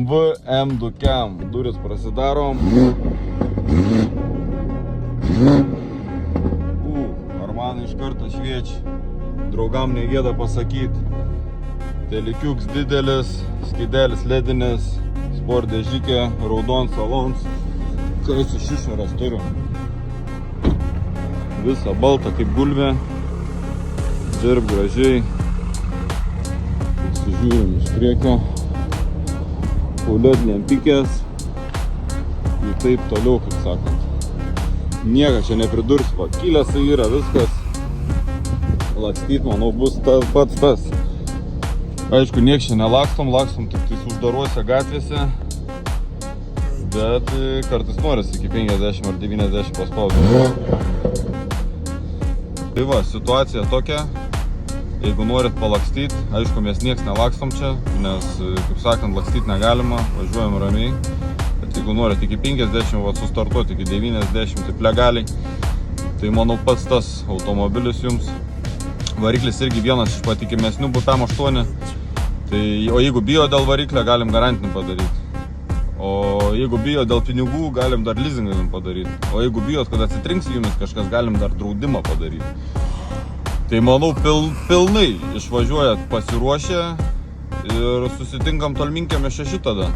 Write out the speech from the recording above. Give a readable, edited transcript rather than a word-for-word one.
BMW M2 Cam. Duris prasidarom. Ar man iš karto šviečia. Draugam negėda pasakyti. Telekiuks didelis, skidelis ledinis, sport dėžikė, raudon salons. Kas iš išorės turim? Visa balta kaip gulbė. Dirb gražiai. Pasižiūrim iš priekio. Pauliodinėm pikės. Ir taip toliau, kaip sakant. Niekas čia nepridurs, pakilęs yra viskas. Lakstyt, manau, bus tas. Aišku, nieks čia nelakstom, lakstom tik tais uždaruose gatvėse. Bet kartais norisi iki 50 ar 90 paspaudyti. Tai va, situacija tokia. Jeigu norit palakstyt, aišku, mes nieks nelakstom čia, nes, kaip sakant, lakstyt negalima, važiuojam ramiai. Bet jeigu norit iki 50, va, sustartuoti iki 90, taip legaliai, tai manau pats tas automobilis jums. Variklis irgi vienas iš patikimesnių būtam 8. Tai, o jeigu bijo dėl variklio, galim garantinį padaryti. O jeigu bijo dėl pinigų, galim dar leasingą padaryti. O jeigu bijot, kad atsitrinks jumis kažkas, galim dar draudimą padaryti. Tai manau, pilnai išvažiuojat pasiruošę ir susitinkam Tolminkiemio 6 tada.